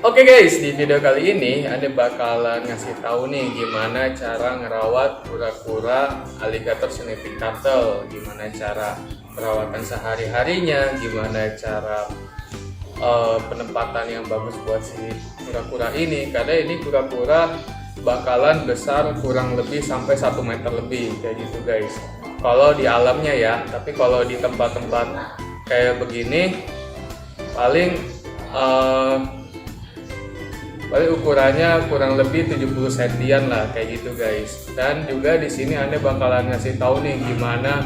Oke guys, di video kali ini Anda bakalan ngasih tahu nih gimana cara ngerawat kura-kura alligator snapping turtle, gimana cara perawatan sehari-harinya, gimana cara penempatan yang bagus buat si kura-kura ini, karena ini kura-kura bakalan besar kurang lebih sampai 1 meter lebih kayak gitu guys. Kalau di alamnya ya, tapi kalau di tempat-tempat kayak begini paling ukurannya kurang lebih 70 sentian lah kayak gitu guys. Dan juga di sini Anda bakalan ngasih tahu nih gimana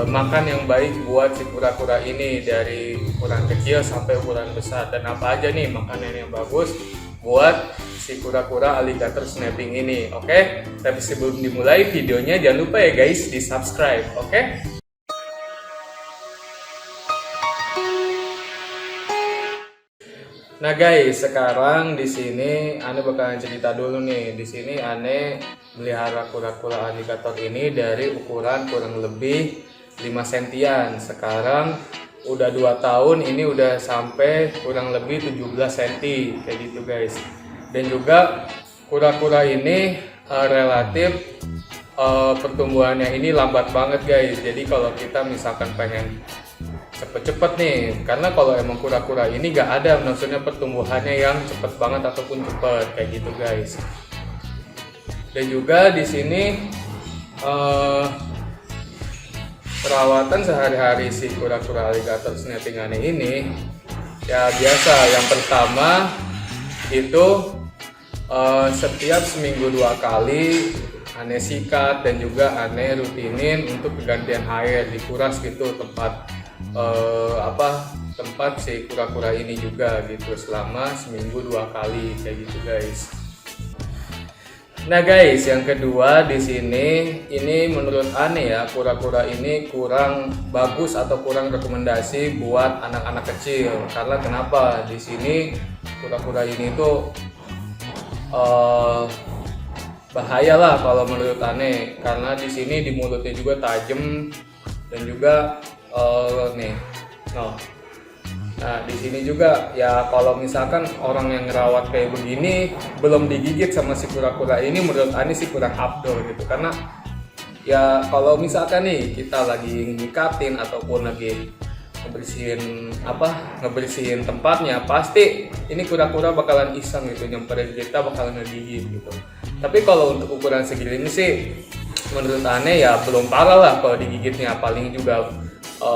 makan yang baik buat si kura-kura ini dari ukuran kecil sampai ukuran besar, dan apa aja nih makanan yang bagus buat si kura-kura alligator snapping ini. Oke, tapi sebelum dimulai videonya jangan lupa ya guys di subscribe. Oke. Nah guys, sekarang di sini Ane bakalan cerita dulu nih. Di sini Ane melihara kura-kura alligator ini dari ukuran kurang lebih 5 sentian. Sekarang udah 2 tahun, ini udah sampai kurang lebih 17 cm kayak gitu guys. Dan juga kura-kura ini relatif pertumbuhannya ini lambat banget guys. Jadi kalau kita misalkan pengen cepet-cepet nih, karena kalau emang kura-kura ini gak ada maksudnya pertumbuhannya yang cepet banget ataupun cepet kayak gitu guys. Dan juga di sini perawatan sehari-hari si kura-kura alligator snapping aneh ini ya biasa. Yang pertama itu setiap seminggu 2 kali aneh sikat, dan juga aneh rutinin untuk pergantian air, dikuras gitu tempat tempat si kura-kura ini juga gitu selama seminggu 2 kali kayak gitu guys. Nah guys, yang kedua di sini ini menurut Ane ya, kura-kura ini kurang bagus atau kurang rekomendasi buat anak-anak kecil. Karena kenapa? Di sini kura-kura ini tuh bahaya lah kalau menurut Ane, karena di sini di mulutnya juga tajam, dan juga nah di sini juga ya kalau misalkan orang yang ngerawat kayak begini belum digigit sama si kura-kura ini, menurut Ani sih kurang afdol gitu. Karena ya kalau misalkan nih kita lagi ngikatin ataupun lagi ngebersihin tempatnya, pasti ini kura-kura bakalan iseng gitu nyamperin kita, bakalan ngegigit gitu. Tapi kalau untuk ukuran segini sih menurut Ane ya belum parah lah kalau digigitnya, paling juga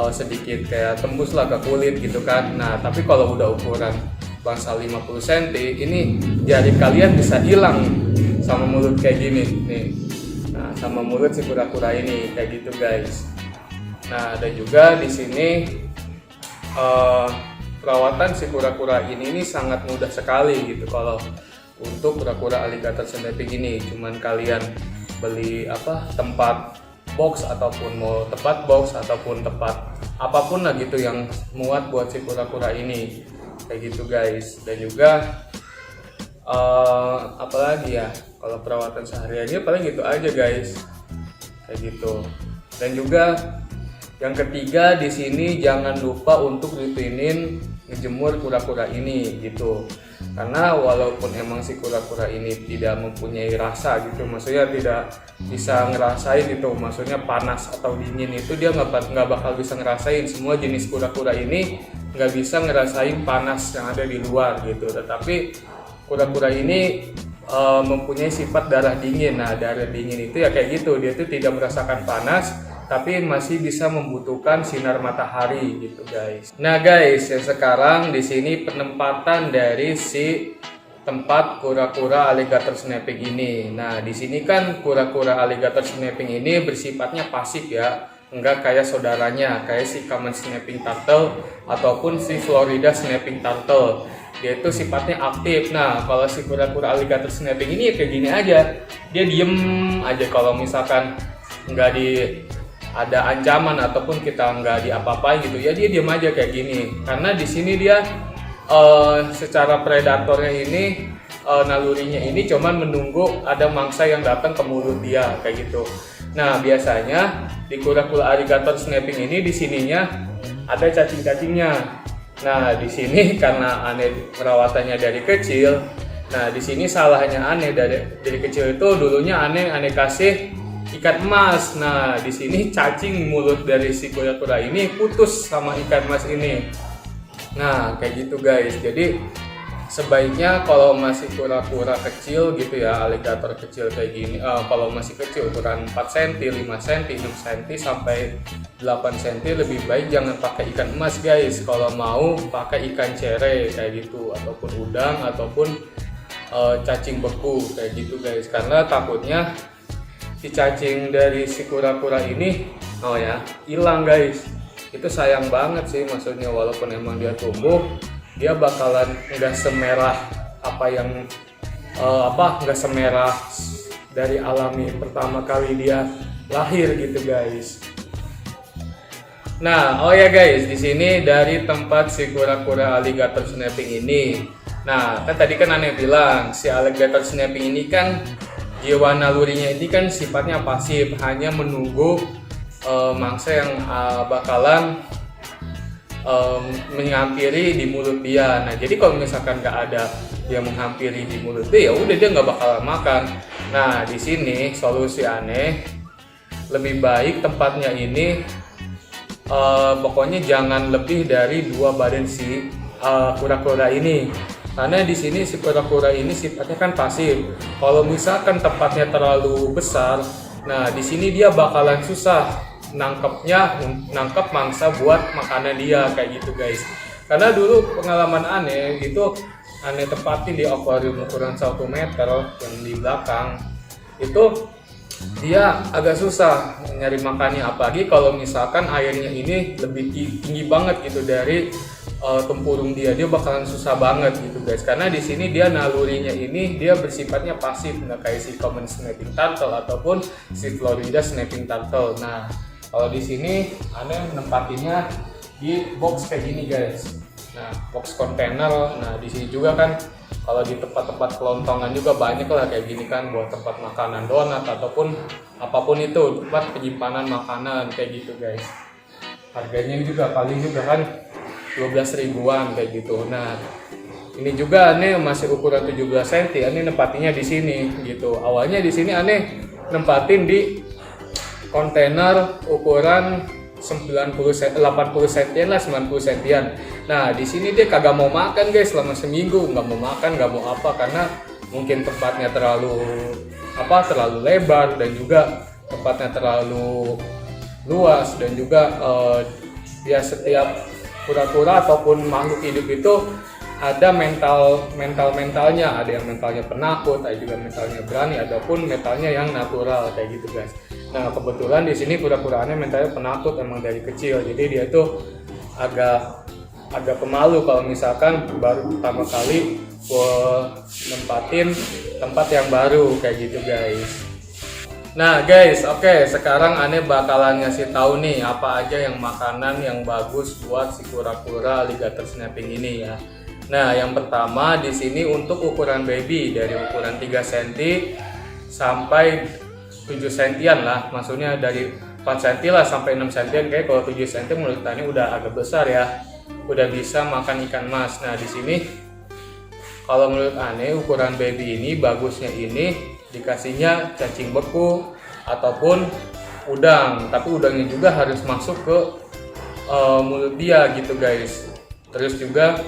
sedikit kayak tembus lah ke kulit gitu kan. Nah tapi kalau udah ukuran bangsal 50 cm, ini jari kalian bisa hilang sama mulut kayak gini nih. Nah sama mulut si kura-kura ini kayak gitu guys. Nah dan juga di sini perawatan si kura-kura ini sangat mudah sekali gitu. Kalau untuk kura-kura alligator snapping ini cuman kalian beli tempat box ataupun mau tempat box ataupun tempat apapun lah gitu yang muat buat si kura-kura ini kayak gitu guys. Dan juga apalagi ya, kalau perawatan sehari-hari paling gitu aja guys kayak gitu. Dan juga yang ketiga di sini jangan lupa untuk rutinin ngejemur kura-kura ini gitu. Karena walaupun emang si kura-kura ini tidak mempunyai rasa gitu, maksudnya tidak bisa ngerasain gitu, maksudnya panas atau dingin itu dia nggak bakal bisa ngerasain. Semua jenis kura-kura ini nggak bisa ngerasain panas yang ada di luar gitu. Tetapi kura-kura ini mempunyai sifat darah dingin. Nah darah dingin itu ya kayak gitu, dia tuh tidak merasakan panas tapi masih bisa membutuhkan sinar matahari gitu guys. Nah guys, ya sekarang di sini penempatan dari si tempat kura-kura alligator snapping ini. Nah di sini kan kura-kura alligator snapping ini bersifatnya pasif ya, enggak kayak saudaranya kayak si common snapping turtle ataupun si Florida snapping turtle. Dia itu sifatnya aktif. Nah kalau si kura-kura alligator snapping ini ya kayak gini aja, dia diem aja kalau misalkan nggak ada ancaman ataupun kita nggak diapa-apain gitu ya, dia diam aja kayak gini. Karena di sini dia secara predatornya ini nalurinya ini cuman menunggu ada mangsa yang datang ke mulut dia kayak gitu. Nah biasanya di kura-kura alligator snapping ini di sininya ada cacing-cacingnya. Nah, di sini karena Ane perawatannya dari kecil. Nah, di sini salahnya Ane dari kecil itu dulunya Ane kasih ikan emas. Nah, di sini cacing mulut dari si kura-kura ini putus sama ikan emas ini. Nah, kayak gitu guys. Jadi sebaiknya kalau masih kura-kura kecil gitu ya, aligator kecil kayak gini, kalau masih kecil ukuran 4 cm, 5 cm, 6 cm sampai 8 cm, lebih baik jangan pakai ikan emas guys. Kalau mau pakai ikan cere kayak gitu, ataupun udang, ataupun cacing beku kayak gitu guys. Karena takutnya si cacing dari si kura-kura ini hilang guys. Itu sayang banget sih, maksudnya walaupun emang dia tumbuh, dia bakalan nggak semerah nggak semerah dari alami pertama kali dia lahir gitu guys. Nah, guys, di sini dari tempat si kura-kura alligator snapping ini. Nah, kan tadi kan Ane bilang si alligator snapping ini kan jiwa nalurinya ini kan sifatnya pasif, hanya menunggu mangsa yang bakalan menghampiri di mulut dia. Nah, jadi kalau misalkan nggak ada dia menghampiri di mulut dia, ya udah dia nggak bakalan makan. Nah, di sini solusi Ane lebih baik tempatnya ini pokoknya jangan lebih dari 2 badan si kura-kura ini. Karena di sini si kura-kura ini sifatnya kan pasif. Kalau misalkan tempatnya terlalu besar, nah di sini dia bakalan susah nangkep mangsa buat makanan dia kayak gitu guys. Karena dulu pengalaman Ane gitu, Ane tempatin di akuarium ukuran 1 meter yang di belakang itu, dia agak susah nyari makannya, apalagi kalau misalkan airnya ini lebih tinggi banget gitu dari tempurung dia bakalan susah banget gitu guys. Karena di sini dia nalurinya ini dia bersifatnya pasif, nggak kayak si common snapping turtle ataupun si Florida snapping turtle. Nah, kalau di sini Ane nempatinnya di box kayak gini guys. Nah, box kontainer. Nah, di sini juga kan kalau di tempat-tempat kelontongan juga banyak lah kayak gini kan, buat tempat makanan donat ataupun apapun itu, tempat penyimpanan makanan kayak gitu guys. Harganya juga paling juga kan 12 ribuan kayak gitu. Nah, ini juga Ane masih ukuran 17 cm, Ane nempatinnya di sini gitu. Awalnya di sini Ane nempatin di kontainer ukuran 80 cm lah, 90 cm. Nah, di sini dia kagak mau makan guys selama seminggu, nggak mau makan, nggak mau apa, karena mungkin tempatnya terlalu lebar, dan juga tempatnya terlalu luas, dan juga dia setiap kura-kura ataupun makhluk hidup itu ada mentalnya, ada yang mentalnya penakut, ada juga mentalnya berani, ataupun mentalnya yang natural kayak gitu guys. Nah, kebetulan di sini kura-kuraannya mentalnya penakut emang dari kecil, jadi dia tuh agak pemalu kalau misalkan baru pertama kali nempatin tempat yang baru kayak gitu guys. Nah guys, oke, sekarang Ane bakalan ngasih tahu nih apa aja yang makanan yang bagus buat si kura-kura alligator snapping ini ya. Nah, yang pertama di sini untuk ukuran baby dari ukuran 3 cm sampai 7 cm lah, maksudnya dari 4 cm lah sampai 6 cm. Kayak kalau 7 cm menurut Ane udah agak besar ya, udah bisa makan ikan mas. Nah, di sini kalau menurut Ane ukuran baby ini bagusnya ini dikasihnya cacing beku ataupun udang, tapi udangnya juga harus masuk ke mulut dia gitu guys. Terus juga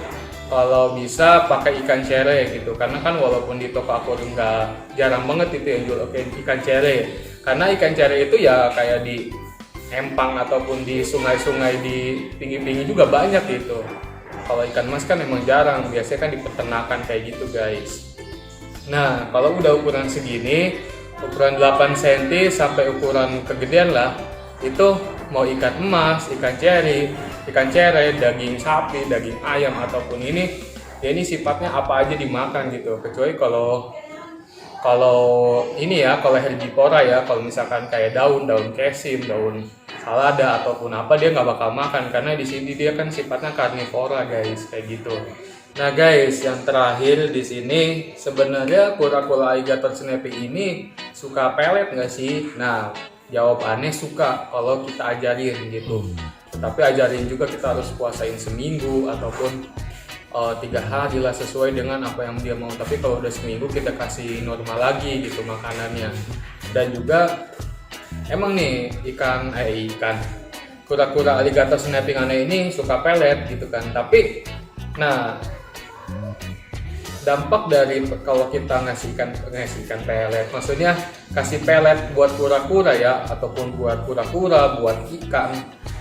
kalau bisa pakai ikan cere gitu, karena kan walaupun di toko akuarium nggak, jarang banget itu yang jual ikan cere, karena ikan cere itu ya kayak di empang ataupun di sungai-sungai di pinggir-pinggir juga banyak gitu. Kalau ikan mas kan emang jarang, biasanya kan di peternakan kayak gitu guys. Nah, kalau udah ukuran segini, ukuran 8 cm sampai ukuran kegedean lah, itu mau ikan emas, ikan cere, daging sapi, daging ayam ataupun ini, ya ini sifatnya apa aja dimakan gitu. Kecuali kalau ini ya, kalau herbivora ya, kalau misalkan kayak daun kesim, daun salada ataupun apa, dia nggak bakal makan karena di sini dia kan sifatnya karnivora guys, kayak gitu. Nah guys, yang terakhir di sini sebenarnya kura-kura alligator snapping ini suka pelet nggak sih? Nah, jawabannya suka kalau kita ajarin gitu. Tapi ajarin juga kita harus puasain seminggu ataupun 3 hari lah, sesuai dengan apa yang dia mau. Tapi kalau udah seminggu kita kasih normal lagi gitu makanannya. Dan juga emang nih ikan kura-kura alligator snapping aneh ini suka pelet gitu kan. Tapi nah, dampak dari kalau kita ngasihkan pelet, maksudnya kasih pelet buat kura-kura ya, ataupun buat kura-kura, buat ikan.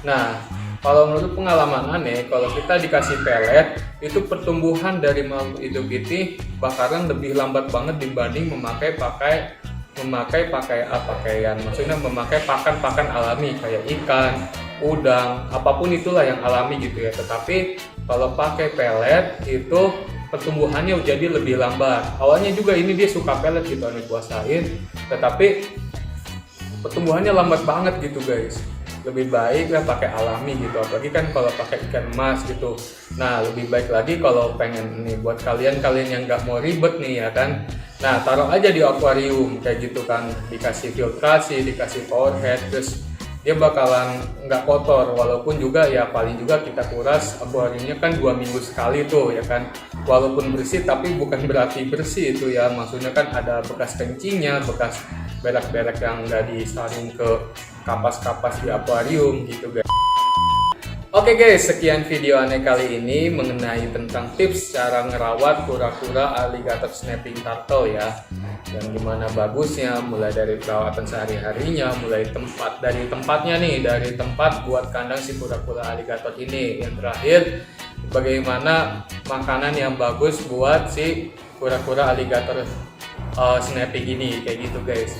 Nah, kalau menurut pengalaman aneh, kalau kita dikasih pelet, itu pertumbuhan dari makhluk hidup itu bakalan lebih lambat banget dibanding memakai pakaian, maksudnya memakai pakan alami kayak ikan, udang, apapun itulah yang alami gitu ya. Tetapi kalau pakai pelet itu pertumbuhannya jadi lebih lambat. Awalnya juga ini dia suka pelet gitu, Ane puasain, tetapi pertumbuhannya lambat banget gitu guys. Lebih baik lah pakai alami gitu, apalagi kan kalau pakai ikan emas gitu. Nah, lebih baik lagi kalau pengen nih buat kalian yang nggak mau ribet nih ya kan. Nah, taruh aja di akuarium kayak gitu kan, dikasih filtrasi, dikasih power head, terus dia bakalan nggak kotor. Walaupun juga ya paling juga kita kuras akuariumnya kan 2 minggu sekali tuh ya kan. Walaupun bersih tapi bukan berarti bersih itu ya, maksudnya kan ada bekas kencingnya, bekas berak-berak yang nggak disaring ke kapas-kapas di akuarium gitu guys. Oke guys, sekian video Ane kali ini mengenai tentang tips cara ngerawat kura-kura alligator snapping turtle ya. Yang gimana bagusnya, mulai dari perawatan sehari-harinya, mulai dari tempatnya nih, dari tempat buat kandang si kura-kura alligator ini. Yang terakhir, bagaimana makanan yang bagus buat si kura-kura alligator snapping ini, kayak gitu guys.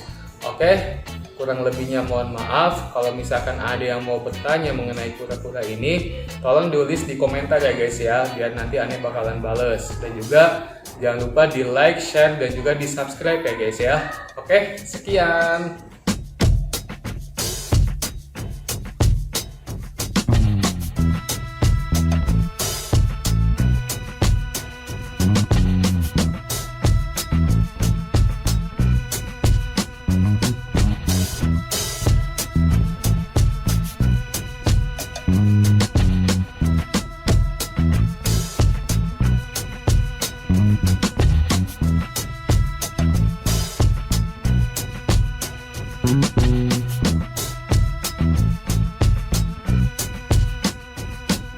Oke, kurang lebihnya mohon maaf. Kalau misalkan ada yang mau bertanya mengenai kura-kura ini, tolong tulis di komentar ya guys ya, biar nanti Ane bakalan bales. Dan juga jangan lupa di like, share, dan juga di subscribe ya guys ya. Oke, sekian.